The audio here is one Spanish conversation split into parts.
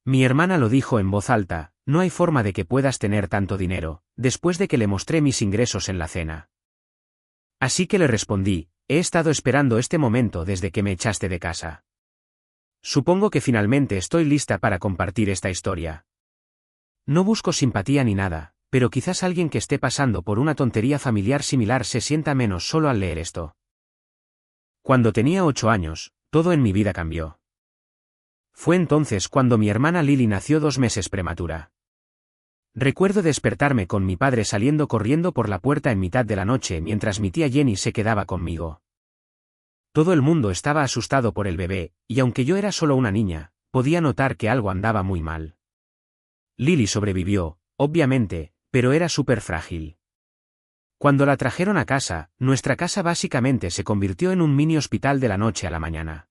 Mi hermana lo dijo en voz alta, no hay forma de que puedas tener tanto dinero, después de que le mostré mis ingresos en la cena. Así que le respondí, he estado esperando este momento desde que me echaste de casa. Supongo que finalmente estoy lista para compartir esta historia. No busco simpatía ni nada, pero quizás alguien que esté pasando por una tontería familiar similar se sienta menos solo al leer esto. Cuando tenía 8 años, todo en mi vida cambió. Fue entonces cuando mi hermana Lily nació 2 meses prematura. Recuerdo despertarme con mi padre saliendo corriendo por la puerta en mitad de la noche mientras mi tía Jenny se quedaba conmigo. Todo el mundo estaba asustado por el bebé, y aunque yo era solo una niña, podía notar que algo andaba muy mal. Lily sobrevivió, obviamente, pero era súper frágil. Cuando la trajeron a casa, nuestra casa básicamente se convirtió en un mini hospital de la noche a la mañana.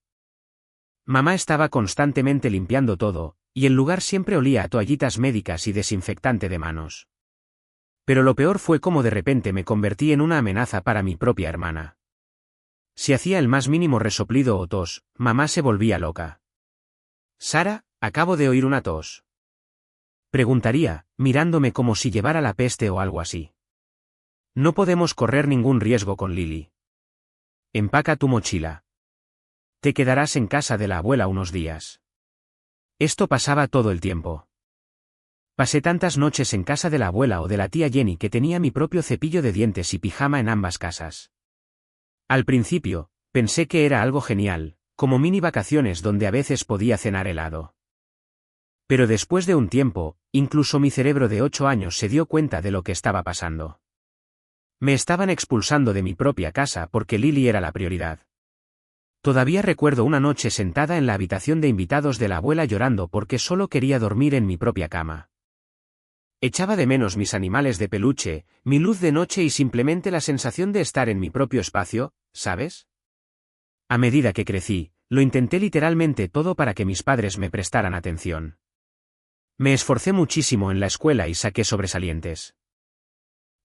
Mamá estaba constantemente limpiando todo, y el lugar siempre olía a toallitas médicas y desinfectante de manos. Pero lo peor fue cómo de repente me convertí en una amenaza para mi propia hermana. Si hacía el más mínimo resoplido o tos, mamá se volvía loca. «Sara, acabo de oír una tos», preguntaría, mirándome como si llevara la peste o algo así. No podemos correr ningún riesgo con Lily. Empaca tu mochila. Te quedarás en casa de la abuela unos días. Esto pasaba todo el tiempo. Pasé tantas noches en casa de la abuela o de la tía Jenny que tenía mi propio cepillo de dientes y pijama en ambas casas. Al principio, pensé que era algo genial, como mini vacaciones donde a veces podía cenar helado. Pero después de un tiempo, incluso mi cerebro de 8 años se dio cuenta de lo que estaba pasando. Me estaban expulsando de mi propia casa porque Lily era la prioridad. Todavía recuerdo una noche sentada en la habitación de invitados de la abuela llorando porque solo quería dormir en mi propia cama. Echaba de menos mis animales de peluche, mi luz de noche y simplemente la sensación de estar en mi propio espacio, ¿sabes? A medida que crecí, lo intenté literalmente todo para que mis padres me prestaran atención. Me esforcé muchísimo en la escuela y saqué sobresalientes.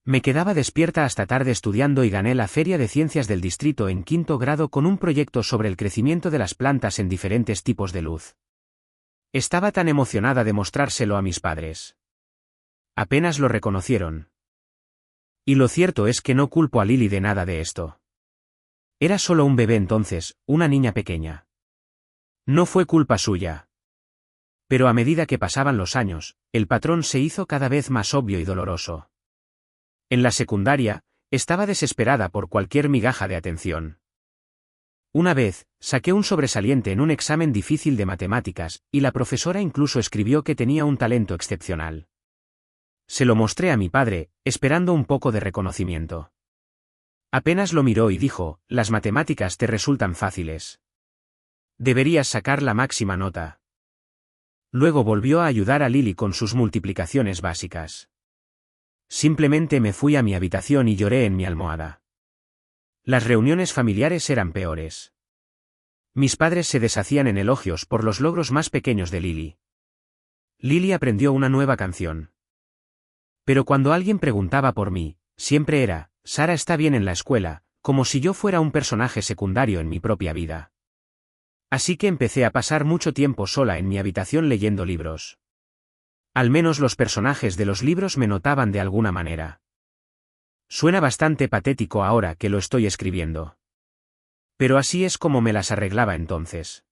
Me quedaba despierta hasta tarde estudiando y gané la Feria de Ciencias del Distrito en 5º grado con un proyecto sobre el crecimiento de las plantas en diferentes tipos de luz. Estaba tan emocionada de mostrárselo a mis padres. Apenas lo reconocieron. Y lo cierto es que no culpo a Lily de nada de esto. Era solo un bebé entonces, una niña pequeña. No fue culpa suya. Pero a medida que pasaban los años, el patrón se hizo cada vez más obvio y doloroso. En la secundaria, estaba desesperada por cualquier migaja de atención. Una vez, saqué un sobresaliente en un examen difícil de matemáticas, y la profesora incluso escribió que tenía un talento excepcional. Se lo mostré a mi padre, esperando un poco de reconocimiento. Apenas lo miró y dijo, las matemáticas te resultan fáciles. Deberías sacar la máxima nota. Luego volvió a ayudar a Lily con sus multiplicaciones básicas. Simplemente me fui a mi habitación y lloré en mi almohada. Las reuniones familiares eran peores. Mis padres se deshacían en elogios por los logros más pequeños de Lily. Lily aprendió una nueva canción. Pero cuando alguien preguntaba por mí, siempre era, Sara está bien en la escuela, como si yo fuera un personaje secundario en mi propia vida. Así que empecé a pasar mucho tiempo sola en mi habitación leyendo libros. Al menos los personajes de los libros me notaban de alguna manera. Suena bastante patético ahora que lo estoy escribiendo. Pero así es como me las arreglaba entonces.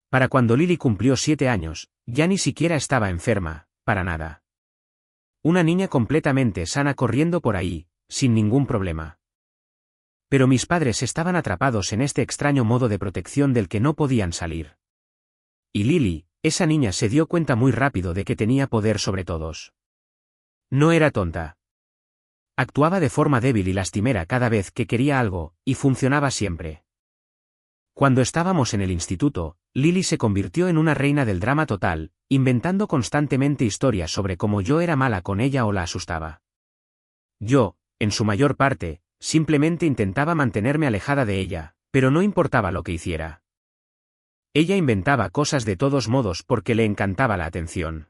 Para cuando Lily cumplió 7 años, ya ni siquiera estaba enferma, para nada. Una niña completamente sana corriendo por ahí, sin ningún problema. Pero mis padres estaban atrapados en este extraño modo de protección del que no podían salir. Y Lily, esa niña se dio cuenta muy rápido de que tenía poder sobre todos. No era tonta. Actuaba de forma débil y lastimera cada vez que quería algo, y funcionaba siempre. Cuando estábamos en el instituto, Lily se convirtió en una reina del drama total, inventando constantemente historias sobre cómo yo era mala con ella o la asustaba. Yo, en su mayor parte, simplemente intentaba mantenerme alejada de ella, pero no importaba lo que hiciera. Ella inventaba cosas de todos modos porque le encantaba la atención.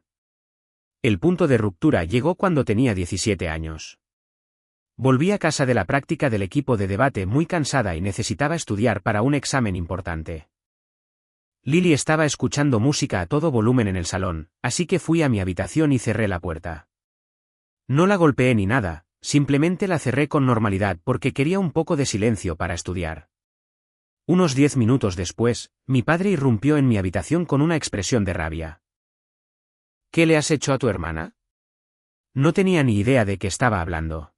El punto de ruptura llegó cuando tenía 17 años. Volví a casa de la práctica del equipo de debate muy cansada y necesitaba estudiar para un examen importante. Lily estaba escuchando música a todo volumen en el salón, así que fui a mi habitación y cerré la puerta. No la golpeé ni nada, simplemente la cerré con normalidad porque quería un poco de silencio para estudiar. Unos 10 minutos después, mi padre irrumpió en mi habitación con una expresión de rabia. ¿Qué le has hecho a tu hermana? No tenía ni idea de qué estaba hablando.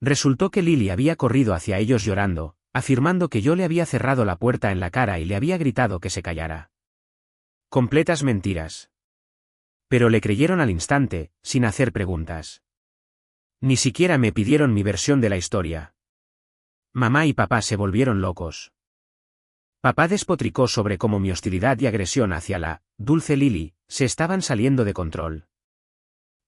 Resultó que Lily había corrido hacia ellos llorando, afirmando que yo le había cerrado la puerta en la cara y le había gritado que se callara. Completas mentiras. Pero le creyeron al instante, sin hacer preguntas. Ni siquiera me pidieron mi versión de la historia. Mamá y papá se volvieron locos. Papá despotricó sobre cómo mi hostilidad y agresión hacia la dulce Lily se estaban saliendo de control.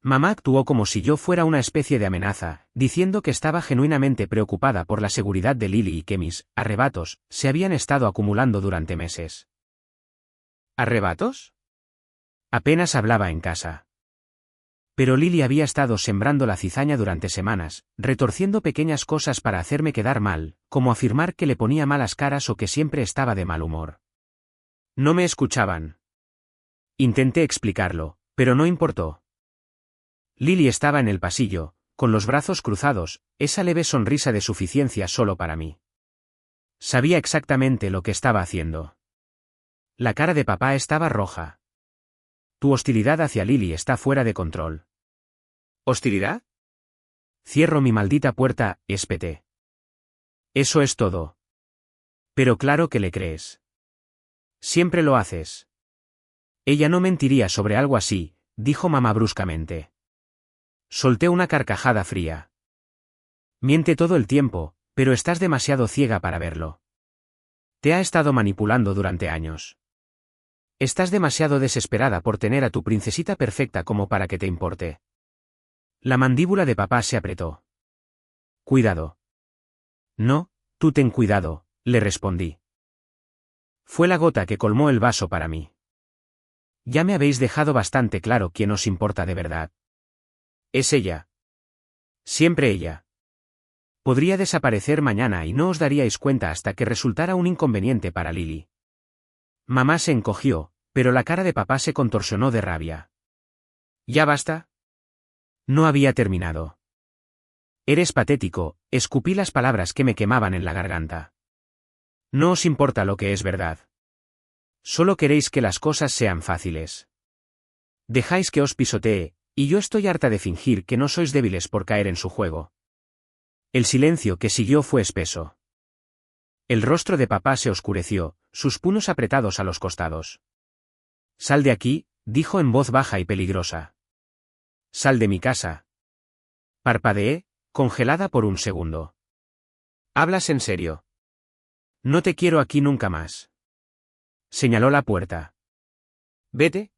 Mamá actuó como si yo fuera una especie de amenaza, diciendo que estaba genuinamente preocupada por la seguridad de Lily y que mis arrebatos se habían estado acumulando durante meses. ¿Arrebatos? Apenas hablaba en casa. Pero Lily había estado sembrando la cizaña durante semanas, retorciendo pequeñas cosas para hacerme quedar mal, como afirmar que le ponía malas caras o que siempre estaba de mal humor. No me escuchaban. Intenté explicarlo, pero no importó. Lily estaba en el pasillo, con los brazos cruzados, esa leve sonrisa de suficiencia solo para mí. Sabía exactamente lo que estaba haciendo. La cara de papá estaba roja. Tu hostilidad hacia Lily está fuera de control. ¿Hostilidad? Cierro mi maldita puerta, espeté. Eso es todo. Pero claro que le crees. Siempre lo haces. Ella no mentiría sobre algo así, dijo mamá bruscamente. Solté una carcajada fría. Miente todo el tiempo, pero estás demasiado ciega para verlo. Te ha estado manipulando durante años. Estás demasiado desesperada por tener a tu princesita perfecta como para que te importe. La mandíbula de papá se apretó. Cuidado. No, tú ten cuidado, le respondí. Fue la gota que colmó el vaso para mí. Ya me habéis dejado bastante claro quién os importa de verdad. Es ella. Siempre ella. Podría desaparecer mañana y no os daríais cuenta hasta que resultara un inconveniente para Lily. Mamá se encogió, pero la cara de papá se contorsionó de rabia. ¿Ya basta? No había terminado. Eres patético, escupí las palabras que me quemaban en la garganta. No os importa lo que es verdad. Solo queréis que las cosas sean fáciles. Dejáis que os pisotee, y yo estoy harta de fingir que no sois débiles por caer en su juego. El silencio que siguió fue espeso. El rostro de papá se oscureció, sus puños apretados a los costados. Sal de aquí, dijo en voz baja y peligrosa. Sal de mi casa. Parpadeé, congelada por un segundo. ¿Hablas en serio? No te quiero aquí nunca más. Señaló la puerta. Vete.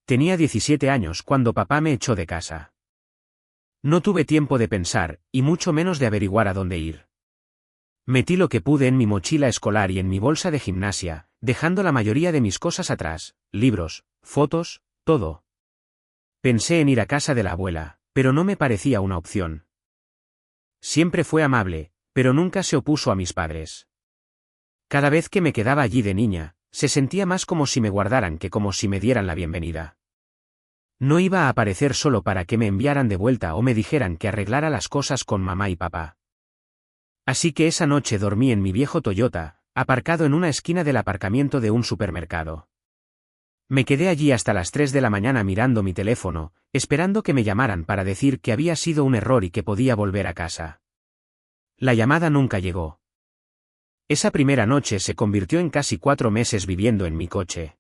Tenía 17 años cuando papá me echó de casa. No tuve tiempo de pensar, y mucho menos de averiguar a dónde ir. Metí lo que pude en mi mochila escolar y en mi bolsa de gimnasia, dejando la mayoría de mis cosas atrás, libros, fotos, todo. Pensé en ir a casa de la abuela, pero no me parecía una opción. Siempre fue amable, pero nunca se opuso a mis padres. Cada vez que me quedaba allí de niña, se sentía más como si me guardaran que como si me dieran la bienvenida. No iba a aparecer solo para que me enviaran de vuelta o me dijeran que arreglara las cosas con mamá y papá. Así que esa noche dormí en mi viejo Toyota, aparcado en una esquina del aparcamiento de un supermercado. Me quedé allí hasta las 3 de la mañana mirando mi teléfono, esperando que me llamaran para decir que había sido un error y que podía volver a casa. La llamada nunca llegó. Esa primera noche se convirtió en casi 4 meses viviendo en mi coche.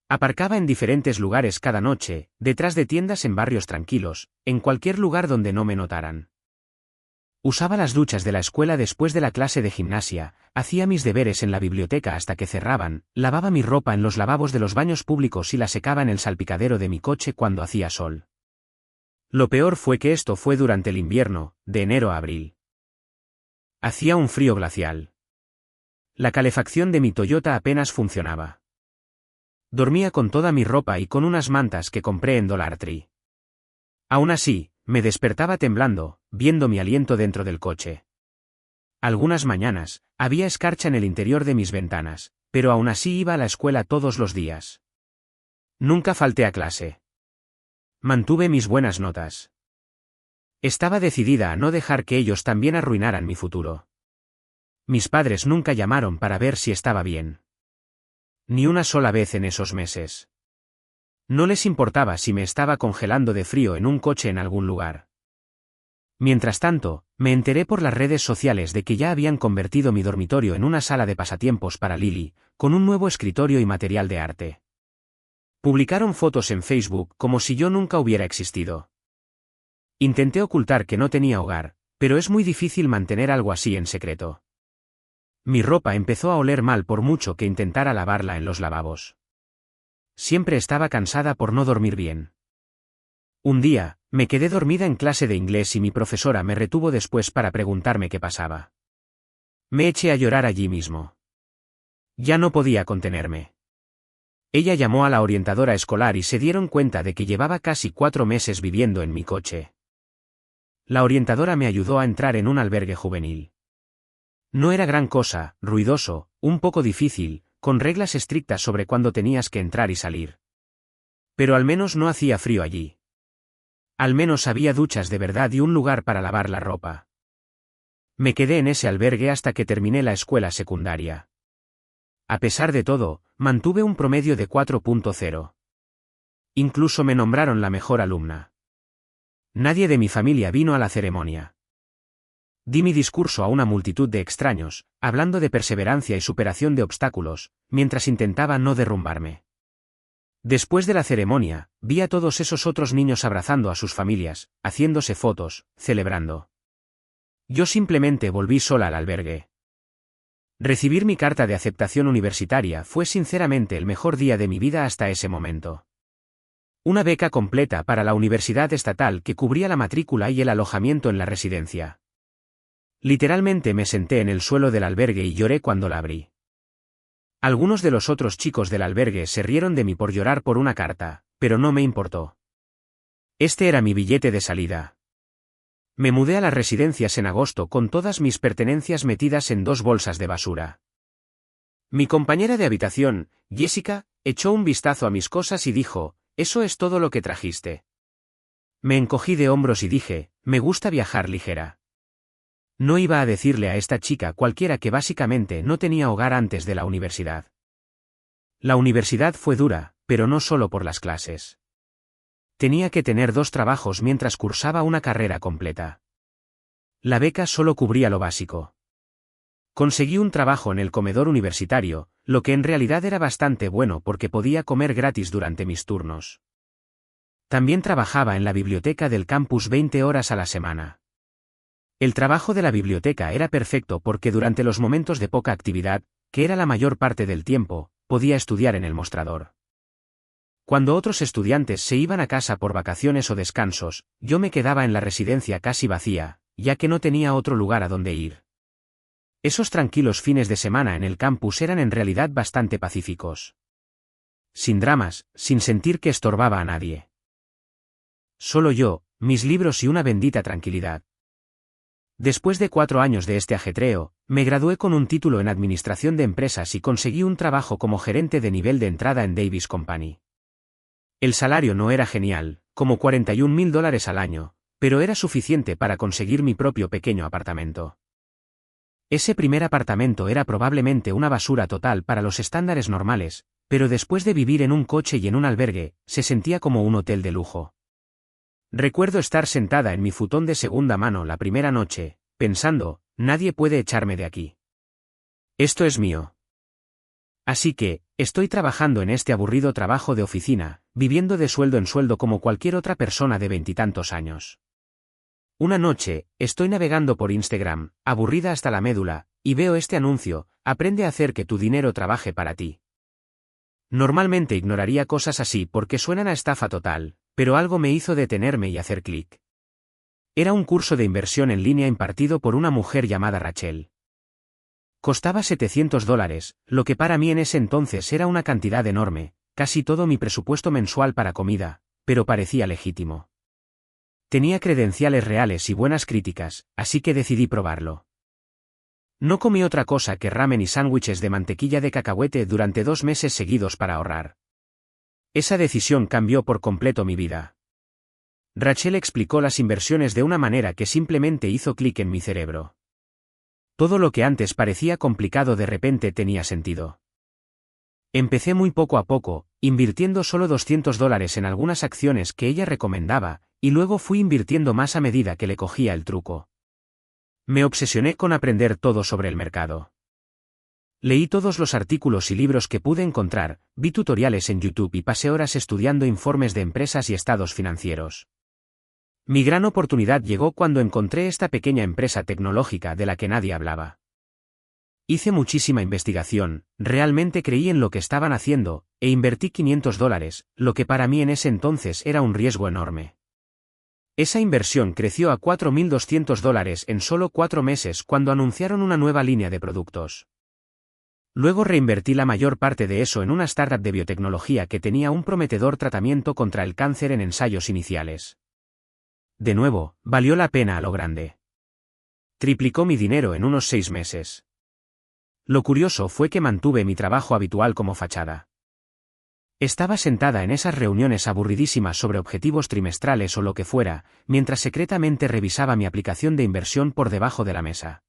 Aparcaba en diferentes lugares cada noche, detrás de tiendas en barrios tranquilos, en cualquier lugar donde no me notaran. Usaba las duchas de la escuela después de la clase de gimnasia, hacía mis deberes en la biblioteca hasta que cerraban, lavaba mi ropa en los lavabos de los baños públicos y la secaba en el salpicadero de mi coche cuando hacía sol. Lo peor fue que esto fue durante el invierno, de enero a abril. Hacía un frío glacial. La calefacción de mi Toyota apenas funcionaba. Dormía con toda mi ropa y con unas mantas que compré en Dollar Tree. Aún así, me despertaba temblando, viendo mi aliento dentro del coche. Algunas mañanas, había escarcha en el interior de mis ventanas, pero aún así iba a la escuela todos los días. Nunca falté a clase. Mantuve mis buenas notas. Estaba decidida a no dejar que ellos también arruinaran mi futuro. Mis padres nunca llamaron para ver si estaba bien. Ni una sola vez en esos meses. No les importaba si me estaba congelando de frío en un coche en algún lugar. Mientras tanto, me enteré por las redes sociales de que ya habían convertido mi dormitorio en una sala de pasatiempos para Lily, con un nuevo escritorio y material de arte. Publicaron fotos en Facebook como si yo nunca hubiera existido. Intenté ocultar que no tenía hogar, pero es muy difícil mantener algo así en secreto. Mi ropa empezó a oler mal por mucho que intentara lavarla en los lavabos. Siempre estaba cansada por no dormir bien. Un día, me quedé dormida en clase de inglés y mi profesora me retuvo después para preguntarme qué pasaba. Me eché a llorar allí mismo. Ya no podía contenerme. Ella llamó a la orientadora escolar y se dieron cuenta de que llevaba casi 4 meses viviendo en mi coche. La orientadora me ayudó a entrar en un albergue juvenil. No era gran cosa, ruidoso, un poco difícil, con reglas estrictas sobre cuándo tenías que entrar y salir. Pero al menos no hacía frío allí. Al menos había duchas de verdad y un lugar para lavar la ropa. Me quedé en ese albergue hasta que terminé la escuela secundaria. A pesar de todo, mantuve un promedio de 4.0. Incluso me nombraron la mejor alumna. Nadie de mi familia vino a la ceremonia. Di mi discurso a una multitud de extraños, hablando de perseverancia y superación de obstáculos, mientras intentaba no derrumbarme. Después de la ceremonia, vi a todos esos otros niños abrazando a sus familias, haciéndose fotos, celebrando. Yo simplemente volví sola al albergue. Recibir mi carta de aceptación universitaria fue sinceramente el mejor día de mi vida hasta ese momento. Una beca completa para la universidad estatal que cubría la matrícula y el alojamiento en la residencia. Literalmente me senté en el suelo del albergue y lloré cuando la abrí. Algunos de los otros chicos del albergue se rieron de mí por llorar por una carta, pero no me importó. Este era mi billete de salida. Me mudé a las residencias en agosto con todas mis pertenencias metidas en 2 bolsas de basura. Mi compañera de habitación, Jessica, echó un vistazo a mis cosas y dijo, «¿Eso es todo lo que trajiste?». Me encogí de hombros y dije, «Me gusta viajar ligera». No iba a decirle a esta chica cualquiera que básicamente no tenía hogar antes de la universidad. La universidad fue dura, pero no solo por las clases. Tenía que tener 2 trabajos mientras cursaba una carrera completa. La beca solo cubría lo básico. Conseguí un trabajo en el comedor universitario, lo que en realidad era bastante bueno porque podía comer gratis durante mis turnos. También trabajaba en la biblioteca del campus 20 horas a la semana. El trabajo de la biblioteca era perfecto porque durante los momentos de poca actividad, que era la mayor parte del tiempo, podía estudiar en el mostrador. Cuando otros estudiantes se iban a casa por vacaciones o descansos, yo me quedaba en la residencia casi vacía, ya que no tenía otro lugar a donde ir. Esos tranquilos fines de semana en el campus eran en realidad bastante pacíficos. Sin dramas, sin sentir que estorbaba a nadie. Solo yo, mis libros y una bendita tranquilidad. Después de 4 años de este ajetreo, me gradué con un título en Administración de Empresas y conseguí un trabajo como gerente de nivel de entrada en Davis Company. El salario no era genial, como $41,000 al año, pero era suficiente para conseguir mi propio pequeño apartamento. Ese primer apartamento era probablemente una basura total para los estándares normales, pero después de vivir en un coche y en un albergue, se sentía como un hotel de lujo. Recuerdo estar sentada en mi futón de segunda mano la primera noche, pensando, nadie puede echarme de aquí. Esto es mío. Así que, estoy trabajando en este aburrido trabajo de oficina, viviendo de sueldo en sueldo como cualquier otra persona de 20 y tantos años. Una noche, estoy navegando por Instagram, aburrida hasta la médula, y veo este anuncio, aprende a hacer que tu dinero trabaje para ti. Normalmente ignoraría cosas así porque suenan a estafa total, pero algo me hizo detenerme y hacer clic. Era un curso de inversión en línea impartido por una mujer llamada Rachel. Costaba $700, lo que para mí en ese entonces era una cantidad enorme, casi todo mi presupuesto mensual para comida, pero parecía legítimo. Tenía credenciales reales y buenas críticas, así que decidí probarlo. No comí otra cosa que ramen y sándwiches de mantequilla de cacahuete durante 2 meses seguidos para ahorrar. Esa decisión cambió por completo mi vida. Rachel explicó las inversiones de una manera que simplemente hizo clic en mi cerebro. Todo lo que antes parecía complicado de repente tenía sentido. Empecé muy poco a poco, invirtiendo solo $200 en algunas acciones que ella recomendaba, y luego fui invirtiendo más a medida que le cogía el truco. Me obsesioné con aprender todo sobre el mercado. Leí todos los artículos y libros que pude encontrar, vi tutoriales en YouTube y pasé horas estudiando informes de empresas y estados financieros. Mi gran oportunidad llegó cuando encontré esta pequeña empresa tecnológica de la que nadie hablaba. Hice muchísima investigación, realmente creí en lo que estaban haciendo, e invertí $500, lo que para mí en ese entonces era un riesgo enorme. Esa inversión creció a $4,200 en solo 4 meses cuando anunciaron una nueva línea de productos. Luego reinvertí la mayor parte de eso en una startup de biotecnología que tenía un prometedor tratamiento contra el cáncer en ensayos iniciales. De nuevo, valió la pena a lo grande. Triplicó mi dinero en unos 6 meses. Lo curioso fue que mantuve mi trabajo habitual como fachada. Estaba sentada en esas reuniones aburridísimas sobre objetivos trimestrales o lo que fuera, mientras secretamente revisaba mi aplicación de inversión por debajo de la mesa.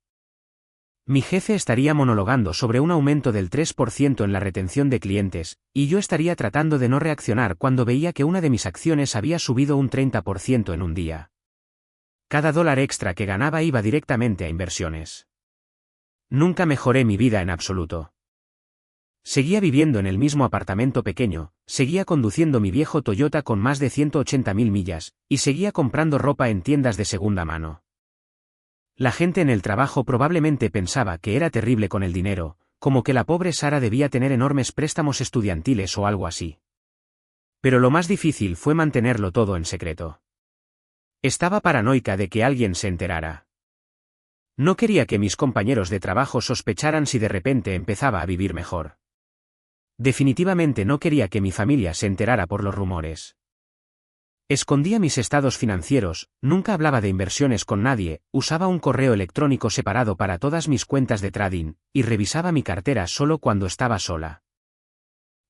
Mi jefe estaría monologando sobre un aumento del 3% en la retención de clientes, y yo estaría tratando de no reaccionar cuando veía que una de mis acciones había subido un 30% en un día. Cada dólar extra que ganaba iba directamente a inversiones. Nunca mejoré mi vida en absoluto. Seguía viviendo en el mismo apartamento pequeño, seguía conduciendo mi viejo Toyota con más de 180.000 millas, y seguía comprando ropa en tiendas de segunda mano. La gente en el trabajo probablemente pensaba que era terrible con el dinero, como que la pobre Sara debía tener enormes préstamos estudiantiles o algo así. Pero lo más difícil fue mantenerlo todo en secreto. Estaba paranoica de que alguien se enterara. No quería que mis compañeros de trabajo sospecharan si de repente empezaba a vivir mejor. Definitivamente no quería que mi familia se enterara por los rumores. Escondía mis estados financieros, nunca hablaba de inversiones con nadie, usaba un correo electrónico separado para todas mis cuentas de trading, y revisaba mi cartera solo cuando estaba sola.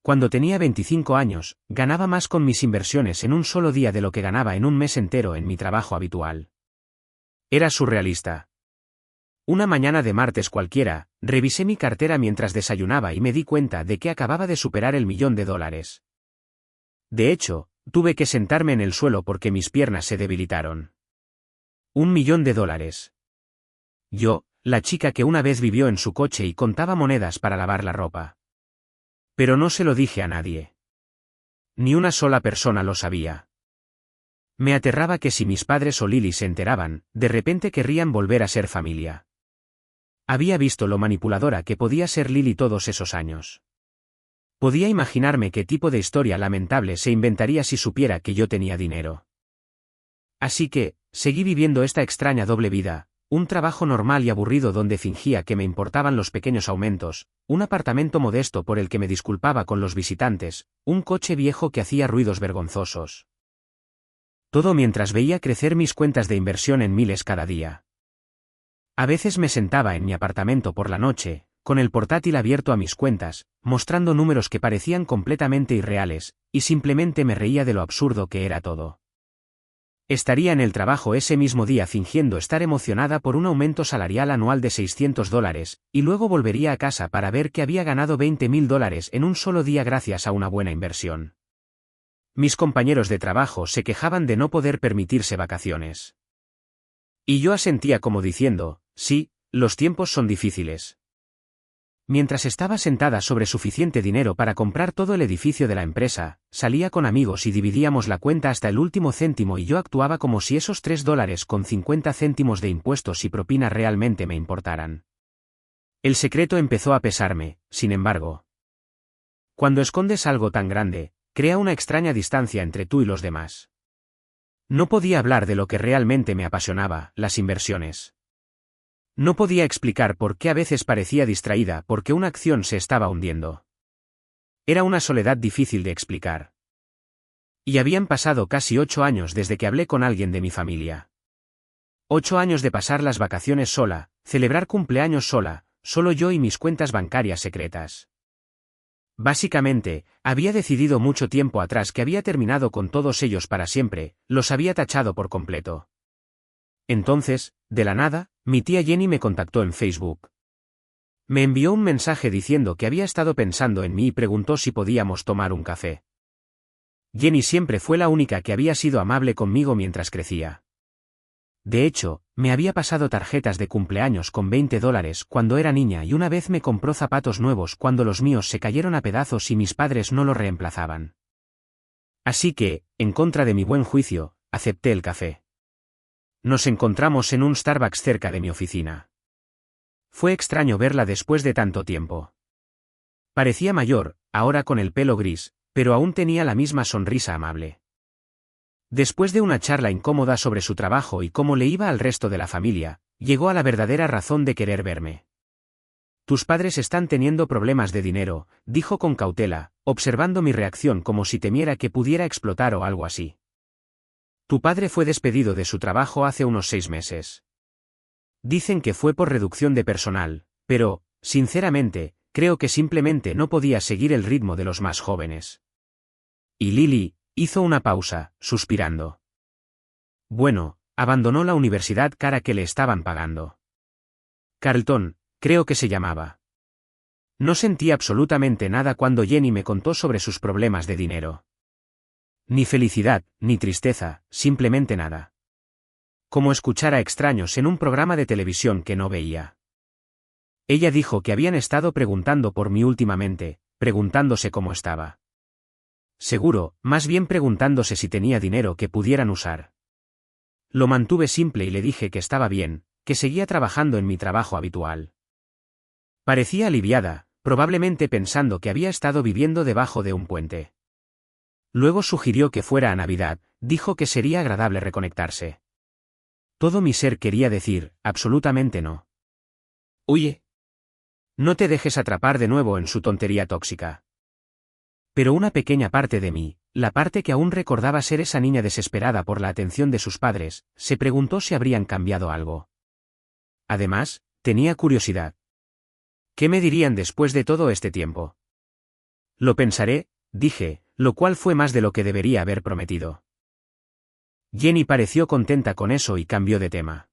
Cuando tenía 25 años, ganaba más con mis inversiones en un solo día de lo que ganaba en un mes entero en mi trabajo habitual. Era surrealista. Una mañana de martes cualquiera, revisé mi cartera mientras desayunaba y me di cuenta de que acababa de superar el $1.000.000. De hecho, tuve que sentarme en el suelo porque mis piernas se debilitaron. $1.000.000. Yo, la chica que una vez vivió en su coche y contaba monedas para lavar la ropa. Pero no se lo dije a nadie. Ni una sola persona lo sabía. Me aterraba que si mis padres o Lily se enteraban, de repente querrían volver a ser familia. Había visto lo manipuladora que podía ser Lily todos esos años. Podía imaginarme qué tipo de historia lamentable se inventaría si supiera que yo tenía dinero. Así que, seguí viviendo esta extraña doble vida, un trabajo normal y aburrido donde fingía que me importaban los pequeños aumentos, un apartamento modesto por el que me disculpaba con los visitantes, un coche viejo que hacía ruidos vergonzosos. Todo mientras veía crecer mis cuentas de inversión en miles cada día. A veces me sentaba en mi apartamento por la noche, con el portátil abierto a mis cuentas, mostrando números que parecían completamente irreales, y simplemente me reía de lo absurdo que era todo. Estaría en el trabajo ese mismo día fingiendo estar emocionada por un aumento salarial anual de $600, y luego volvería a casa para ver que había ganado $20.000 en un solo día gracias a una buena inversión. Mis compañeros de trabajo se quejaban de no poder permitirse vacaciones. Y yo asentía como diciendo, sí, los tiempos son difíciles. Mientras estaba sentada sobre suficiente dinero para comprar todo el edificio de la empresa, salía con amigos y dividíamos la cuenta hasta el último céntimo y yo actuaba como si esos $3.50 de impuestos y propina realmente me importaran. El secreto empezó a pesarme, sin embargo. Cuando escondes algo tan grande, crea una extraña distancia entre tú y los demás. No podía hablar de lo que realmente me apasionaba, las inversiones. No podía explicar por qué a veces parecía distraída porque una acción se estaba hundiendo. Era una soledad difícil de explicar. Y habían pasado casi 8 años desde que hablé con alguien de mi familia. 8 años de pasar las vacaciones sola, celebrar cumpleaños sola, solo yo y mis cuentas bancarias secretas. Básicamente, había decidido mucho tiempo atrás que había terminado con todos ellos para siempre, los había tachado por completo. Entonces, de la nada, mi tía Jenny me contactó en Facebook. Me envió un mensaje diciendo que había estado pensando en mí y preguntó si podíamos tomar un café. Jenny siempre fue la única que había sido amable conmigo mientras crecía. De hecho, me había pasado tarjetas de cumpleaños con $20 cuando era niña y una vez me compró zapatos nuevos cuando los míos se cayeron a pedazos y mis padres no los reemplazaban. Así que, en contra de mi buen juicio, acepté el café. Nos encontramos en un Starbucks cerca de mi oficina. Fue extraño verla después de tanto tiempo. Parecía mayor, ahora con el pelo gris, pero aún tenía la misma sonrisa amable. Después de una charla incómoda sobre su trabajo y cómo le iba al resto de la familia, llegó a la verdadera razón de querer verme. Tus padres están teniendo problemas de dinero, dijo con cautela, observando mi reacción como si temiera que pudiera explotar o algo así. Tu padre fue despedido de su trabajo hace unos 6 meses. Dicen que fue por reducción de personal, pero, sinceramente, creo que simplemente no podía seguir el ritmo de los más jóvenes. Y Lily hizo una pausa, suspirando. Bueno, abandonó la universidad cara que le estaban pagando. Carlton, creo que se llamaba. No sentí absolutamente nada cuando Jenny me contó sobre sus problemas de dinero. Ni felicidad, ni tristeza, simplemente nada. Como escuchar a extraños en un programa de televisión que no veía. Ella dijo que habían estado preguntando por mí últimamente, preguntándose cómo estaba. Seguro, más bien preguntándose si tenía dinero que pudieran usar. Lo mantuve simple y le dije que estaba bien, que seguía trabajando en mi trabajo habitual. Parecía aliviada, probablemente pensando que había estado viviendo debajo de un puente. Luego sugirió que fuera a Navidad, dijo que sería agradable reconectarse. Todo mi ser quería decir, absolutamente no. Huye. No te dejes atrapar de nuevo en su tontería tóxica. Pero una pequeña parte de mí, la parte que aún recordaba ser esa niña desesperada por la atención de sus padres, se preguntó si habrían cambiado algo. Además, tenía curiosidad. ¿Qué me dirían después de todo este tiempo? Lo pensaré, dije, lo cual fue más de lo que debería haber prometido. Jenny pareció contenta con eso y cambió de tema.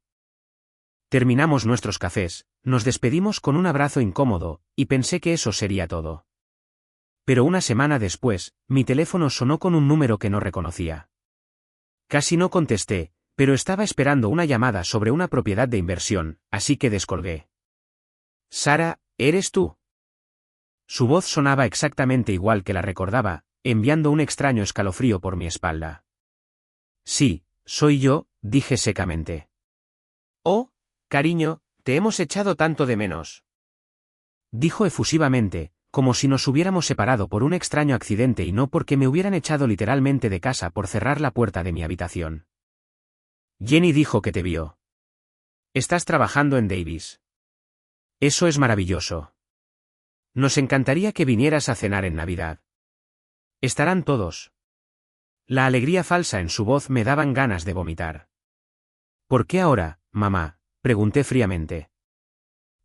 Terminamos nuestros cafés, nos despedimos con un abrazo incómodo, y pensé que eso sería todo. Pero una semana después, mi teléfono sonó con un número que no reconocía. Casi no contesté, pero estaba esperando una llamada sobre una propiedad de inversión, así que descolgué. Sara, ¿eres tú? Su voz sonaba exactamente igual que la recordaba, enviando un extraño escalofrío por mi espalda. Sí, soy yo, dije secamente. Oh, cariño, te hemos echado tanto de menos. Dijo efusivamente, como si nos hubiéramos separado por un extraño accidente y no porque me hubieran echado literalmente de casa por cerrar la puerta de mi habitación. Jenny dijo que te vio. Estás trabajando en Davis. Eso es maravilloso. Nos encantaría que vinieras a cenar en Navidad. Estarán todos. La alegría falsa en su voz me daban ganas de vomitar. ¿Por qué ahora, mamá?, pregunté fríamente.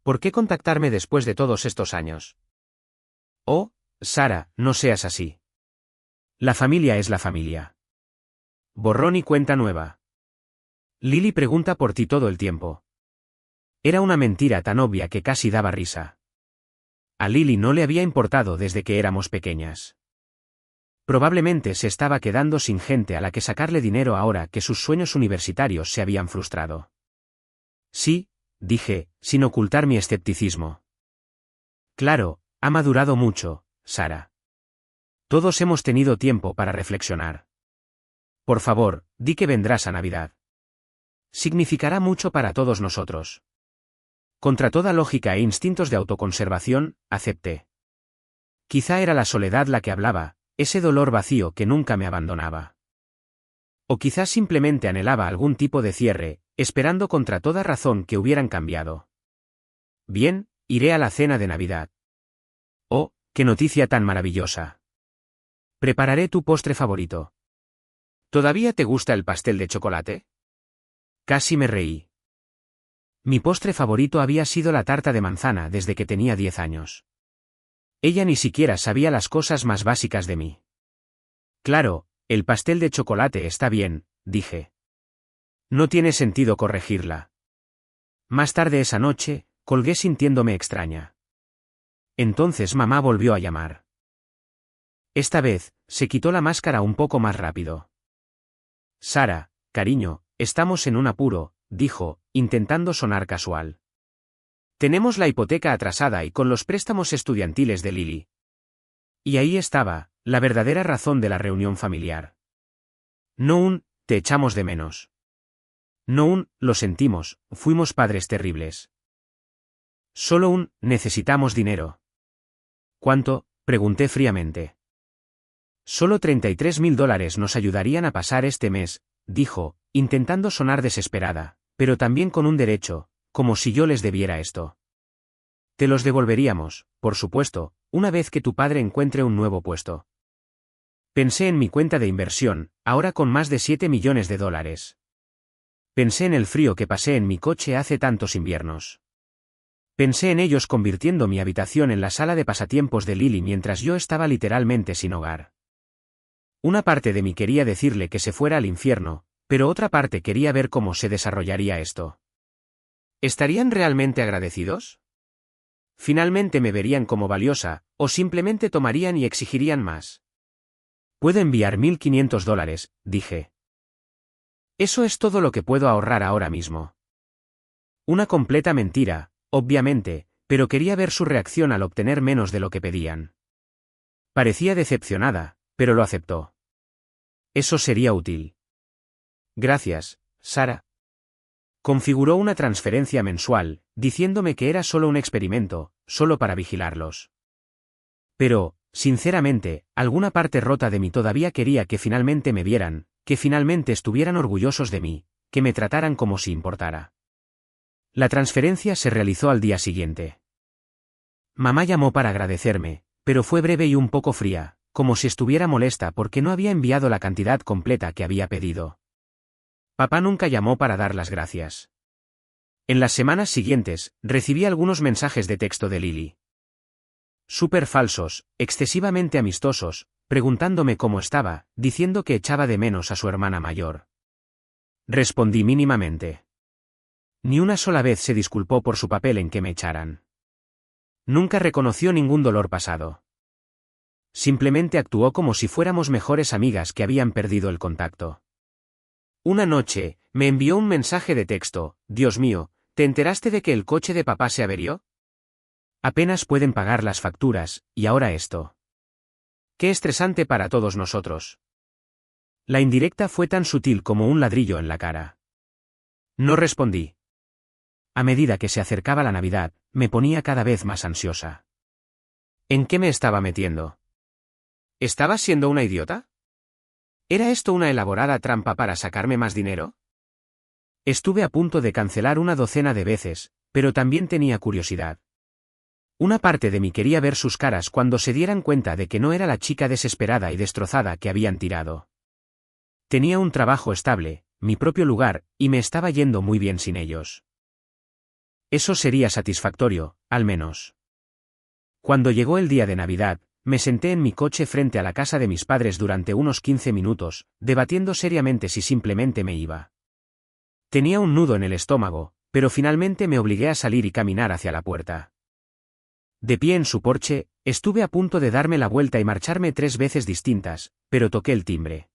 ¿Por qué contactarme después de todos estos años? Oh, Sara, no seas así. La familia es la familia. Borrón y cuenta nueva. Lily pregunta por ti todo el tiempo. Era una mentira tan obvia que casi daba risa. A Lily no le había importado desde que éramos pequeñas. Probablemente se estaba quedando sin gente a la que sacarle dinero ahora que sus sueños universitarios se habían frustrado. Sí, dije, sin ocultar mi escepticismo. Claro, ha madurado mucho, Sara. Todos hemos tenido tiempo para reflexionar. Por favor, di que vendrás a Navidad. Significará mucho para todos nosotros. Contra toda lógica e instintos de autoconservación, acepté. Quizá era la soledad la que hablaba, ese dolor vacío que nunca me abandonaba. O quizás simplemente anhelaba algún tipo de cierre, esperando contra toda razón que hubieran cambiado. Bien, iré a la cena de Navidad. Oh, qué noticia tan maravillosa. Prepararé tu postre favorito. ¿Todavía te gusta el pastel de chocolate? Casi me reí. Mi postre favorito había sido la tarta de manzana desde que tenía 10 años. Ella ni siquiera sabía las cosas más básicas de mí. Claro, el pastel de chocolate está bien, dije. No tiene sentido corregirla. Más tarde esa noche, colgué sintiéndome extraña. Entonces mamá volvió a llamar. Esta vez, se quitó la máscara un poco más rápido. Sara, cariño, estamos en un apuro, dijo, intentando sonar casual. Tenemos la hipoteca atrasada y con los préstamos estudiantiles de Lily. Y ahí estaba, la verdadera razón de la reunión familiar. No un, te echamos de menos. No un, lo sentimos, fuimos padres terribles. Solo un, necesitamos dinero. ¿Cuánto?, pregunté fríamente. Solo $33.000 nos ayudarían a pasar este mes, dijo, intentando sonar desesperada, pero también con un derecho, como si yo les debiera esto. Te los devolveríamos, por supuesto, una vez que tu padre encuentre un nuevo puesto. Pensé en mi cuenta de inversión, ahora con más de $7 millones. Pensé en el frío que pasé en mi coche hace tantos inviernos. Pensé en ellos convirtiendo mi habitación en la sala de pasatiempos de Lily mientras yo estaba literalmente sin hogar. Una parte de mí quería decirle que se fuera al infierno, pero otra parte quería ver cómo se desarrollaría esto. ¿Estarían realmente agradecidos? ¿Finalmente me verían como valiosa, o simplemente tomarían y exigirían más? Puedo enviar $1.500, dije. Eso es todo lo que puedo ahorrar ahora mismo. Una completa mentira, obviamente, pero quería ver su reacción al obtener menos de lo que pedían. Parecía decepcionada, pero lo aceptó. Eso sería útil. Gracias, Sara. Configuró una transferencia mensual, diciéndome que era solo un experimento, solo para vigilarlos. Pero, sinceramente, alguna parte rota de mí todavía quería que finalmente me vieran, que finalmente estuvieran orgullosos de mí, que me trataran como si importara. La transferencia se realizó al día siguiente. Mamá llamó para agradecerme, pero fue breve y un poco fría, como si estuviera molesta porque no había enviado la cantidad completa que había pedido. Papá nunca llamó para dar las gracias. En las semanas siguientes, recibí algunos mensajes de texto de Lily. Súper falsos, excesivamente amistosos, preguntándome cómo estaba, diciendo que echaba de menos a su hermana mayor. Respondí mínimamente. Ni una sola vez se disculpó por su papel en que me echaran. Nunca reconoció ningún dolor pasado. Simplemente actuó como si fuéramos mejores amigas que habían perdido el contacto. Una noche, me envió un mensaje de texto: Dios mío, ¿te enteraste de que el coche de papá se averió? Apenas pueden pagar las facturas, y ahora esto. Qué estresante para todos nosotros. La indirecta fue tan sutil como un ladrillo en la cara. No respondí. A medida que se acercaba la Navidad, me ponía cada vez más ansiosa. ¿En qué me estaba metiendo? ¿Estaba siendo una idiota? ¿Era esto una elaborada trampa para sacarme más dinero? Estuve a punto de cancelar una docena de veces, pero también tenía curiosidad. Una parte de mí quería ver sus caras cuando se dieran cuenta de que no era la chica desesperada y destrozada que habían tirado. Tenía un trabajo estable, mi propio lugar, y me estaba yendo muy bien sin ellos. Eso sería satisfactorio, al menos. Cuando llegó el día de Navidad, me senté en mi coche frente a la casa de mis padres durante unos 15 minutos, debatiendo seriamente si simplemente me iba. Tenía un nudo en el estómago, pero finalmente me obligué a salir y caminar hacia la puerta. De pie en su porche, estuve a punto de darme la vuelta y marcharme 3 veces distintas, pero toqué el timbre.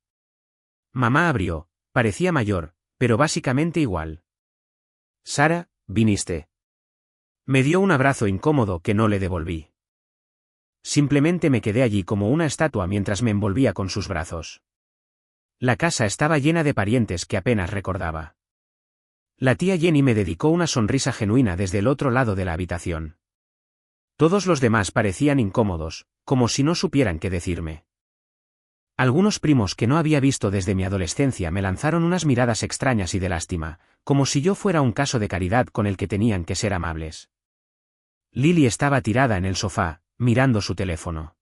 Mamá abrió, parecía mayor, pero básicamente igual. Sara, viniste. Me dio un abrazo incómodo que no le devolví. Simplemente me quedé allí como una estatua mientras me envolvía con sus brazos. La casa estaba llena de parientes que apenas recordaba. La tía Jenny me dedicó una sonrisa genuina desde el otro lado de la habitación. Todos los demás parecían incómodos, como si no supieran qué decirme. Algunos primos que no había visto desde mi adolescencia me lanzaron unas miradas extrañas y de lástima, como si yo fuera un caso de caridad con el que tenían que ser amables. Lily estaba tirada en el sofá, mirando su teléfono.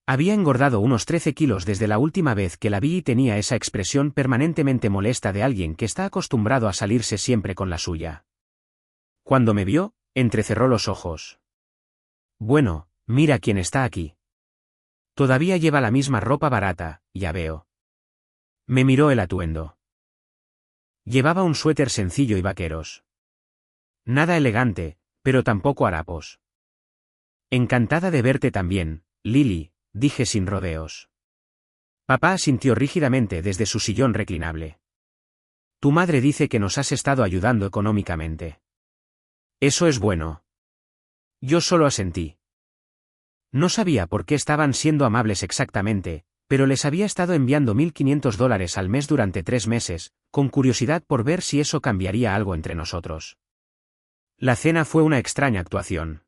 Había engordado unos 13 kilos desde la última vez que la vi y tenía esa expresión permanentemente molesta de alguien que está acostumbrado a salirse siempre con la suya. Cuando me vio, entrecerró los ojos. Bueno, mira quién está aquí. Todavía lleva la misma ropa barata, ya veo. Me miró el atuendo. Llevaba un suéter sencillo y vaqueros. Nada elegante, pero tampoco harapos. Encantada de verte también, Lily, dije sin rodeos. Papá asintió rígidamente desde su sillón reclinable. Tu madre dice que nos has estado ayudando económicamente. Eso es bueno. Yo solo asentí. No sabía por qué estaban siendo amables exactamente, pero les había estado enviando $1.500 al mes durante 3 meses, con curiosidad por ver si eso cambiaría algo entre nosotros. La cena fue una extraña actuación.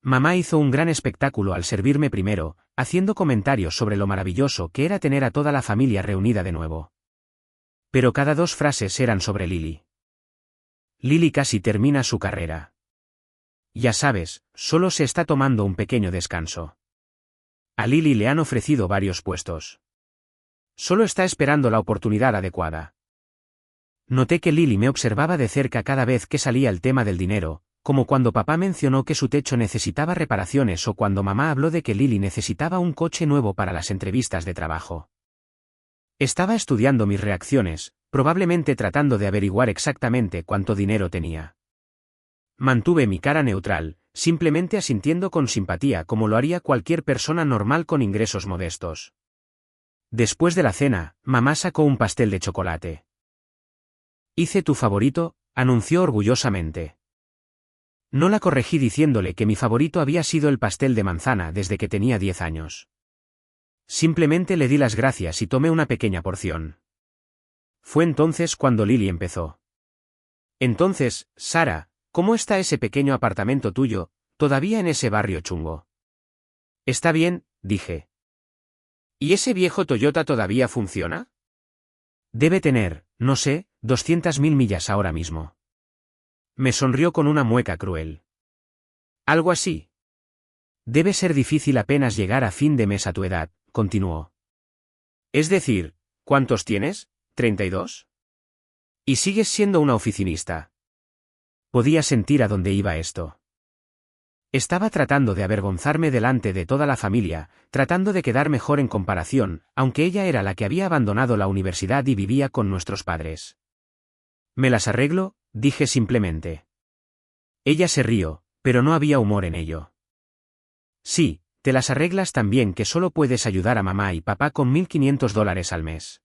Mamá hizo un gran espectáculo al servirme primero, haciendo comentarios sobre lo maravilloso que era tener a toda la familia reunida de nuevo. Pero cada 2 frases eran sobre Lily. Lily casi termina su carrera. Ya sabes, solo se está tomando un pequeño descanso. A Lily le han ofrecido varios puestos. Solo está esperando la oportunidad adecuada. Noté que Lily me observaba de cerca cada vez que salía el tema del dinero, como cuando papá mencionó que su techo necesitaba reparaciones o cuando mamá habló de que Lily necesitaba un coche nuevo para las entrevistas de trabajo. Estaba estudiando mis reacciones, probablemente tratando de averiguar exactamente cuánto dinero tenía. Mantuve mi cara neutral, simplemente asintiendo con simpatía como lo haría cualquier persona normal con ingresos modestos. Después de la cena, mamá sacó un pastel de chocolate. Hice tu favorito, anunció orgullosamente. No la corregí diciéndole que mi favorito había sido el pastel de manzana desde que tenía 10 años. Simplemente le di las gracias y tomé una pequeña porción. Fue entonces cuando Lily empezó. Entonces, Sara, ¿cómo está ese pequeño apartamento tuyo, todavía en ese barrio chungo? Está bien, dije. ¿Y ese viejo Toyota todavía funciona? Debe tener, no sé, 200.000 millas ahora mismo. Me sonrió con una mueca cruel. Algo así. Debe ser difícil apenas llegar a fin de mes a tu edad, continuó. Es decir, ¿cuántos tienes? ¿32? Y sigues siendo una oficinista. Podía sentir a dónde iba esto. Estaba tratando de avergonzarme delante de toda la familia, tratando de quedar mejor en comparación, aunque ella era la que había abandonado la universidad y vivía con nuestros padres. Me las arreglo, dije simplemente. Ella se rió, pero no había humor en ello. Sí, te las arreglas tan bien que solo puedes ayudar a mamá y papá con $1.500 al mes.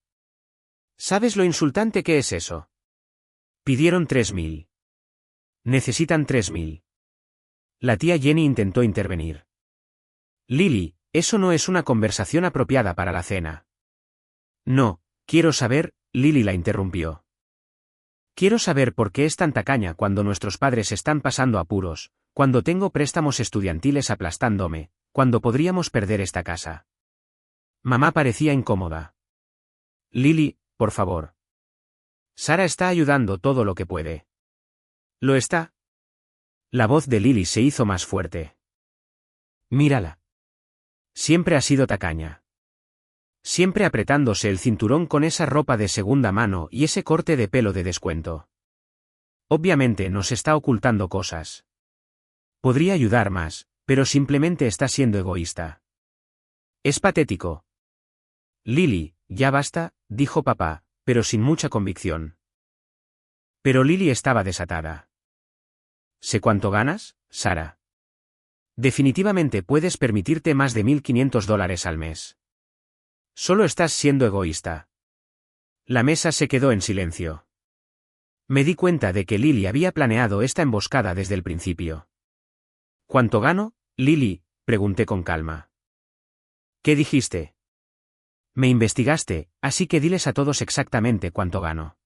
¿Sabes lo insultante que es eso? Pidieron 3.000. Necesitan 3.000. La tía Jenny intentó intervenir. Lily, eso no es una conversación apropiada para la cena. No, quiero saber, Lily la interrumpió. Quiero saber por qué es tan tacaña cuando nuestros padres están pasando apuros, cuando tengo préstamos estudiantiles aplastándome, cuando podríamos perder esta casa. Mamá parecía incómoda. Lily, por favor. Sara está ayudando todo lo que puede. ¿Lo está? La voz de Lily se hizo más fuerte. Mírala. Siempre ha sido tacaña. Siempre apretándose el cinturón con esa ropa de segunda mano y ese corte de pelo de descuento. Obviamente nos está ocultando cosas. Podría ayudar más, pero simplemente está siendo egoísta. Es patético. Lily, ya basta, dijo papá, pero sin mucha convicción. Pero Lily estaba desatada. ¿Sé cuánto ganas, Sara? Definitivamente puedes permitirte más de $1.500 al mes. Solo estás siendo egoísta. La mesa se quedó en silencio. Me di cuenta de que Lily había planeado esta emboscada desde el principio. ¿Cuánto gano, Lily?, pregunté con calma. ¿Qué dijiste? Me investigaste, así que diles a todos exactamente cuánto gano.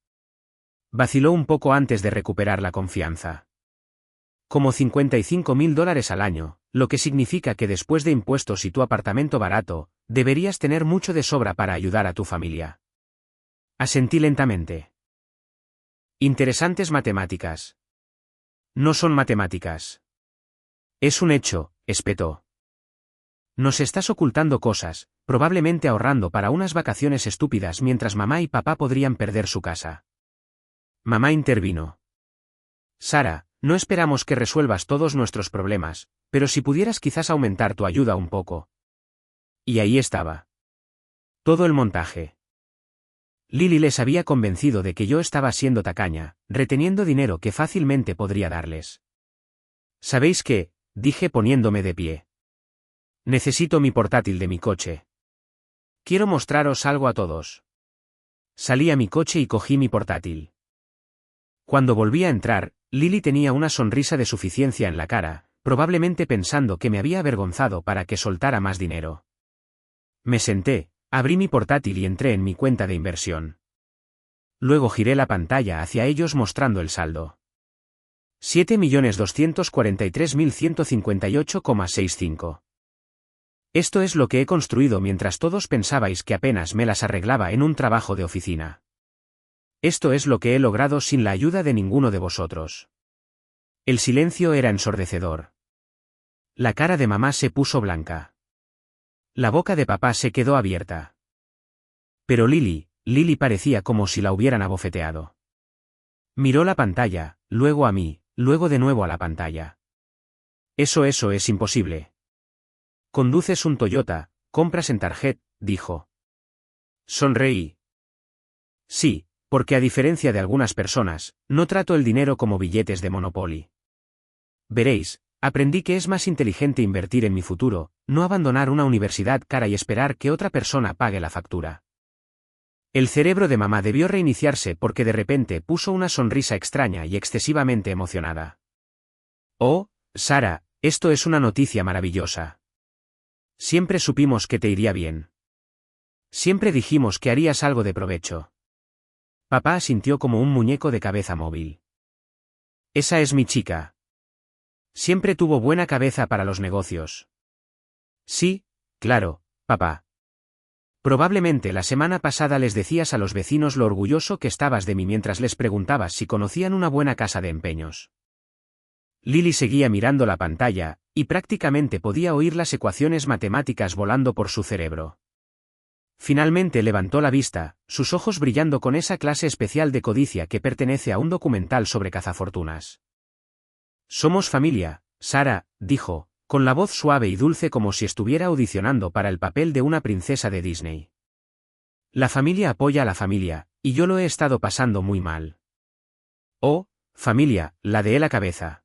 Vaciló un poco antes de recuperar la confianza. Como $55.000 al año, lo que significa que después de impuestos y tu apartamento barato, deberías tener mucho de sobra para ayudar a tu familia. Asentí lentamente. Interesantes matemáticas. No son matemáticas. Es un hecho, espetó. Nos estás ocultando cosas, probablemente ahorrando para unas vacaciones estúpidas mientras mamá y papá podrían perder su casa. Mamá intervino. Sara, no esperamos que resuelvas todos nuestros problemas, pero si pudieras quizás aumentar tu ayuda un poco. Y ahí estaba. Todo el montaje. Lily les había convencido de que yo estaba siendo tacaña, reteniendo dinero que fácilmente podría darles. ¿Sabéis qué?, dije poniéndome de pie. Necesito mi portátil de mi coche. Quiero mostraros algo a todos. Salí a mi coche y cogí mi portátil. Cuando volví a entrar, Lily tenía una sonrisa de suficiencia en la cara, probablemente pensando que me había avergonzado para que soltara más dinero. Me senté, abrí mi portátil y entré en mi cuenta de inversión. Luego giré la pantalla hacia ellos mostrando el saldo. 7.243.158,65. Esto es lo que he construido mientras todos pensabais que apenas me las arreglaba en un trabajo de oficina. Esto es lo que he logrado sin la ayuda de ninguno de vosotros. El silencio era ensordecedor. La cara de mamá se puso blanca. La boca de papá se quedó abierta. Pero Lily parecía como si la hubieran abofeteado. Miró la pantalla, luego a mí, luego de nuevo a la pantalla. Eso es imposible. Conduces un Toyota, compras en Target, dijo. Sonreí. Sí, porque a diferencia de algunas personas, no trato el dinero como billetes de Monopoly. Veréis, aprendí que es más inteligente invertir en mi futuro, no abandonar una universidad cara y esperar que otra persona pague la factura. El cerebro de mamá debió reiniciarse porque de repente puso una sonrisa extraña y excesivamente emocionada. Oh, Sara, esto es una noticia maravillosa. Siempre supimos que te iría bien. Siempre dijimos que harías algo de provecho. Papá asintió como un muñeco de cabeza móvil. Esa es mi chica. Siempre tuvo buena cabeza para los negocios. Sí, claro, papá. Probablemente la semana pasada les decías a los vecinos lo orgulloso que estabas de mí mientras les preguntabas si conocían una buena casa de empeños. Lily seguía mirando la pantalla, y prácticamente podía oír las ecuaciones matemáticas volando por su cerebro. Finalmente levantó la vista, sus ojos brillando con esa clase especial de codicia que pertenece a un documental sobre cazafortunas. Somos familia, Sara, dijo, con la voz suave y dulce como si estuviera audicionando para el papel de una princesa de Disney. La familia apoya a la familia, y yo lo he estado pasando muy mal. Oh, familia, ladeé la cabeza.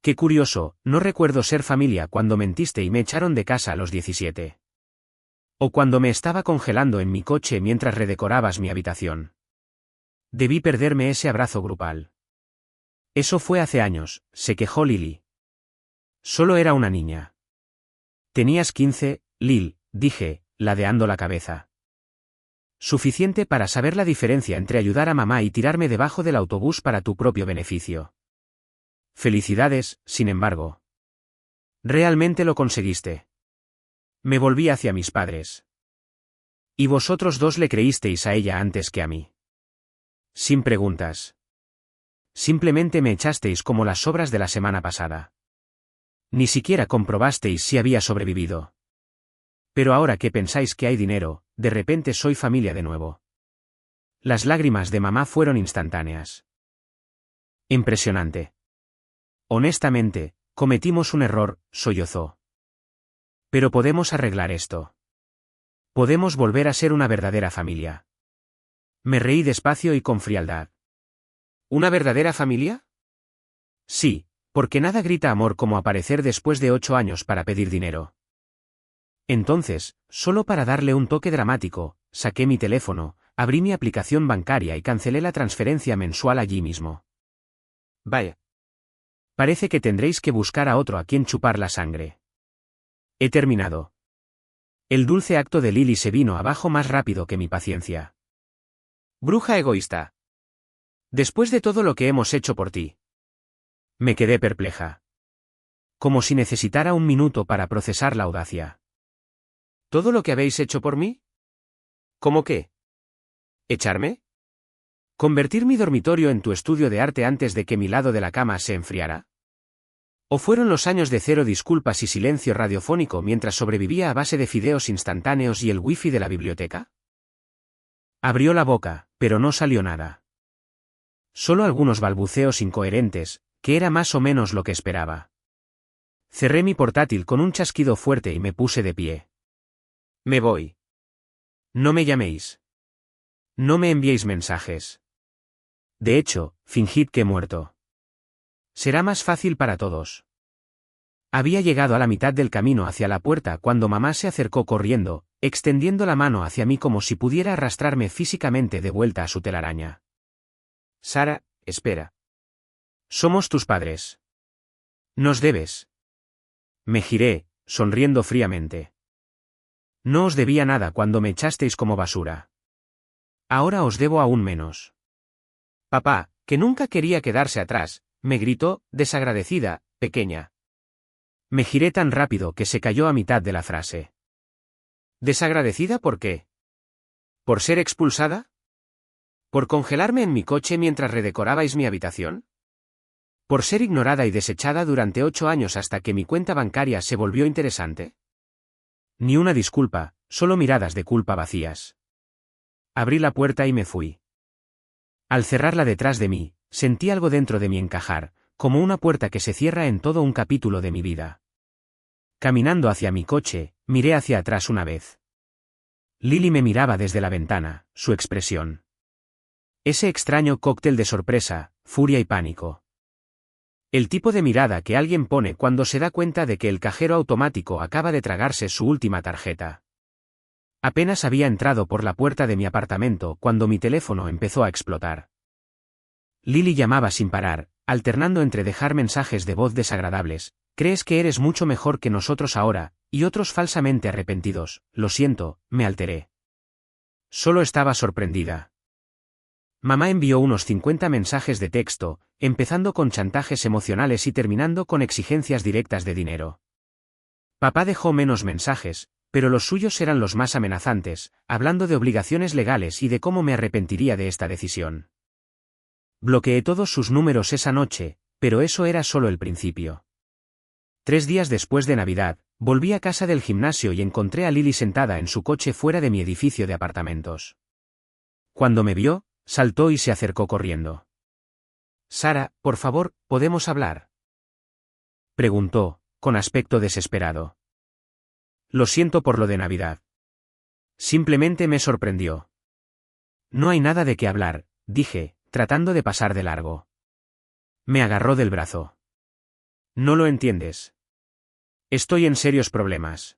Qué curioso, no recuerdo ser familia cuando mentiste y me echaron de casa a los 17. O cuando me estaba congelando en mi coche mientras redecorabas mi habitación. Debí perderme ese abrazo grupal. Eso fue hace años, se quejó Lily. Solo era una niña. Tenías 15, Lil, dije, ladeando la cabeza. Suficiente para saber la diferencia entre ayudar a mamá y tirarme debajo del autobús para tu propio beneficio. Felicidades, sin embargo. Realmente lo conseguiste. Me volví hacia mis padres. Y vosotros dos le creísteis a ella antes que a mí. Sin preguntas. Simplemente me echasteis como las sobras de la semana pasada. Ni siquiera comprobasteis si había sobrevivido. Pero ahora que pensáis que hay dinero, de repente soy familia de nuevo. Las lágrimas de mamá fueron instantáneas. Impresionante. Honestamente, cometimos un error, sollozó. Pero podemos arreglar esto. Podemos volver a ser una verdadera familia. Me reí despacio y con frialdad. ¿Una verdadera familia? Sí, porque nada grita amor como aparecer después de 8 años para pedir dinero. Entonces, solo para darle un toque dramático, saqué mi teléfono, abrí mi aplicación bancaria y cancelé la transferencia mensual allí mismo. Vaya. Parece que tendréis que buscar a otro a quien chupar la sangre. He terminado. El dulce acto de Lily se vino abajo más rápido que mi paciencia. Bruja egoísta. Después de todo lo que hemos hecho por ti. Me quedé perpleja. Como si necesitara un minuto para procesar la audacia. ¿Todo lo que habéis hecho por mí? ¿Cómo qué? ¿Echarme? ¿Convertir mi dormitorio en tu estudio de arte antes de que mi lado de la cama se enfriara? ¿O fueron los años de cero disculpas y silencio radiofónico mientras sobrevivía a base de fideos instantáneos y el wifi de la biblioteca? Abrió la boca, pero no salió nada. Solo algunos balbuceos incoherentes, que era más o menos lo que esperaba. Cerré mi portátil con un chasquido fuerte y me puse de pie. Me voy. No me llaméis. No me enviéis mensajes. De hecho, fingid que he muerto. Será más fácil para todos. Había llegado a la mitad del camino hacia la puerta cuando mamá se acercó corriendo, extendiendo la mano hacia mí como si pudiera arrastrarme físicamente de vuelta a su telaraña. Sara, espera. Somos tus padres. Nos debes. Me giré, sonriendo fríamente. No os debía nada cuando me echasteis como basura. Ahora os debo aún menos. Papá, que nunca quería quedarse atrás, me gritó, desagradecida, pequeña. Me giré tan rápido que se cayó a mitad de la frase. ¿Desagradecida por qué? ¿Por ser expulsada? ¿Por congelarme en mi coche mientras redecorabais mi habitación? ¿Por ser ignorada y desechada durante 8 años hasta que mi cuenta bancaria se volvió interesante? Ni una disculpa, solo miradas de culpa vacías. Abrí la puerta y me fui. Al cerrarla detrás de mí, sentí algo dentro de mí encajar, como una puerta que se cierra en todo un capítulo de mi vida. Caminando hacia mi coche, miré hacia atrás una vez. Lily me miraba desde la ventana, su expresión. Ese extraño cóctel de sorpresa, furia y pánico. El tipo de mirada que alguien pone cuando se da cuenta de que el cajero automático acaba de tragarse su última tarjeta. Apenas había entrado por la puerta de mi apartamento cuando mi teléfono empezó a explotar. Lily llamaba sin parar, alternando entre dejar mensajes de voz desagradables. Crees que eres mucho mejor que nosotros ahora, y otros falsamente arrepentidos. Lo siento, me alteré. Solo estaba sorprendida. Mamá envió unos 50 mensajes de texto, empezando con chantajes emocionales y terminando con exigencias directas de dinero. Papá dejó menos mensajes, pero los suyos eran los más amenazantes, hablando de obligaciones legales y de cómo me arrepentiría de esta decisión. Bloqueé todos sus números esa noche, pero eso era solo el principio. 3 días después de Navidad, volví a casa del gimnasio y encontré a Lily sentada en su coche fuera de mi edificio de apartamentos. Cuando me vio, saltó y se acercó corriendo. Sara, por favor, ¿podemos hablar?, preguntó, con aspecto desesperado. Lo siento por lo de Navidad. Simplemente me sorprendió. No hay nada de qué hablar, dije, tratando de pasar de largo. Me agarró del brazo. No lo entiendes. Estoy en serios problemas.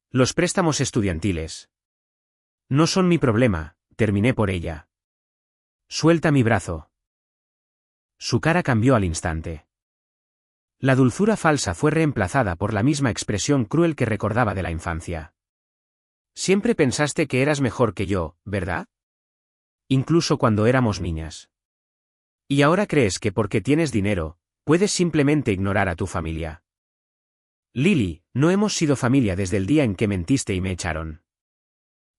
Los préstamos estudiantiles. No son mi problema, terminé por ella. Suelta mi brazo. Su cara cambió al instante. La dulzura falsa fue reemplazada por la misma expresión cruel que recordaba de la infancia. Siempre pensaste que eras mejor que yo, ¿verdad? Incluso cuando éramos niñas. Y ahora crees que porque tienes dinero, puedes simplemente ignorar a tu familia. Lily, no hemos sido familia desde el día en que mentiste y me echaron.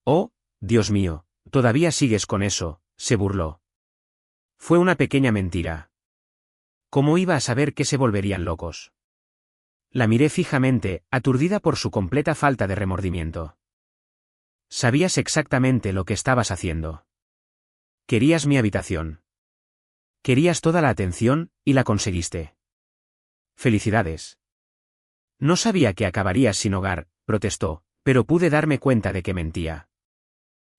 Oh, Dios mío, todavía sigues con eso, se burló. Fue una pequeña mentira. ¿Cómo iba a saber que se volverían locos? La miré fijamente, aturdida por su completa falta de remordimiento. Sabías exactamente lo que estabas haciendo. Querías mi habitación. Querías toda la atención, y la conseguiste. Felicidades. No sabía que acabarías sin hogar, protestó, pero pude darme cuenta de que mentía.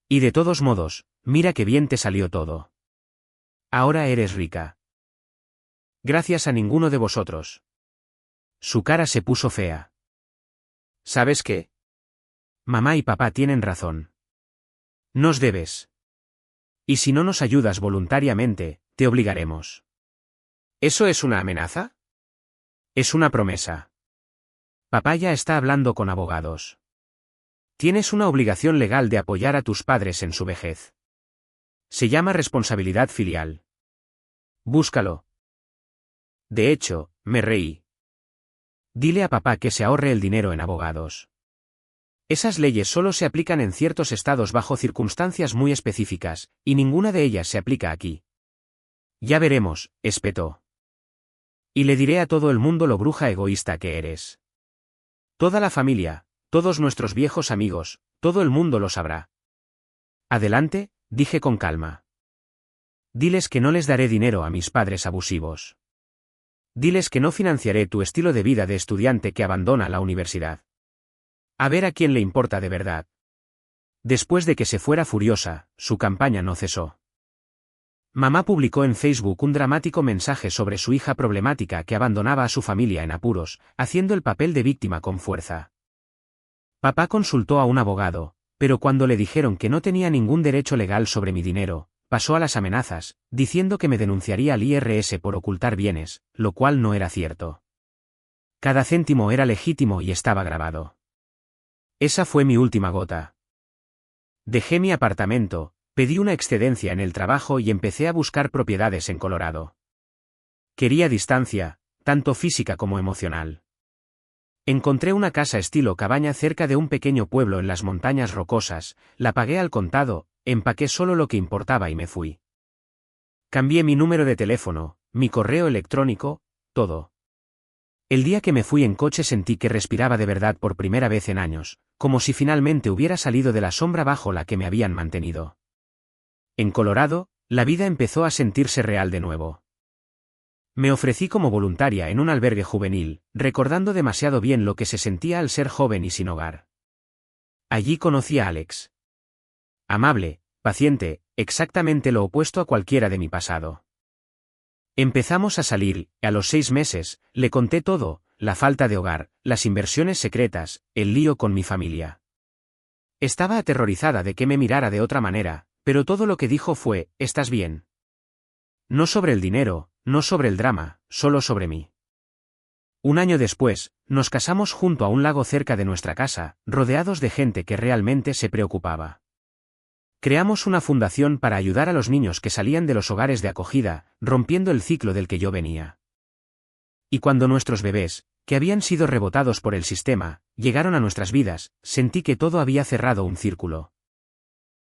Y de todos modos, mira qué bien te salió todo. Ahora eres rica. Gracias a ninguno de vosotros. Su cara se puso fea. ¿Sabes qué? Mamá y papá tienen razón. Nos debes. Y si no nos ayudas voluntariamente, te obligaremos. ¿Eso es una amenaza? Es una promesa. Papá ya está hablando con abogados. Tienes una obligación legal de apoyar a tus padres en su vejez. Se llama responsabilidad filial. Búscalo. De hecho, me reí. Dile a papá que se ahorre el dinero en abogados. Esas leyes solo se aplican en ciertos estados bajo circunstancias muy específicas, y ninguna de ellas se aplica aquí. Ya veremos, espetó. Y le diré a todo el mundo lo bruja egoísta que eres. Toda la familia, todos nuestros viejos amigos, todo el mundo lo sabrá. Adelante, dije con calma. Diles que no les daré dinero a mis padres abusivos. Diles que no financiaré tu estilo de vida de estudiante que abandona la universidad. A ver a quién le importa de verdad. Después de que se fuera furiosa, su campaña no cesó. Mamá publicó en Facebook un dramático mensaje sobre su hija problemática que abandonaba a su familia en apuros, haciendo el papel de víctima con fuerza. Papá consultó a un abogado, pero cuando le dijeron que no tenía ningún derecho legal sobre mi dinero, pasó a las amenazas, diciendo que me denunciaría al IRS por ocultar bienes, lo cual no era cierto. Cada céntimo era legítimo y estaba grabado. Esa fue mi última gota. Dejé mi apartamento, pedí una excedencia en el trabajo y empecé a buscar propiedades en Colorado. Quería distancia, tanto física como emocional. Encontré una casa estilo cabaña cerca de un pequeño pueblo en las montañas rocosas, la pagué al contado, empaqué solo lo que importaba y me fui. Cambié mi número de teléfono, mi correo electrónico, todo. El día que me fui en coche sentí que respiraba de verdad por primera vez en años, como si finalmente hubiera salido de la sombra bajo la que me habían mantenido. En Colorado, la vida empezó a sentirse real de nuevo. Me ofrecí como voluntaria en un albergue juvenil, recordando demasiado bien lo que se sentía al ser joven y sin hogar. Allí conocí a Alex. Amable, paciente, exactamente lo opuesto a cualquiera de mi pasado. Empezamos a salir, y a los 6 meses, le conté todo, la falta de hogar, las inversiones secretas, el lío con mi familia. Estaba aterrorizada de que me mirara de otra manera, pero todo lo que dijo fue, ¿estás bien? No sobre el dinero, no sobre el drama, solo sobre mí. Un año después, nos casamos junto a un lago cerca de nuestra casa, rodeados de gente que realmente se preocupaba. Creamos una fundación para ayudar a los niños que salían de los hogares de acogida, rompiendo el ciclo del que yo venía. Y cuando nuestros bebés, que habían sido rebotados por el sistema, llegaron a nuestras vidas, sentí que todo había cerrado un círculo.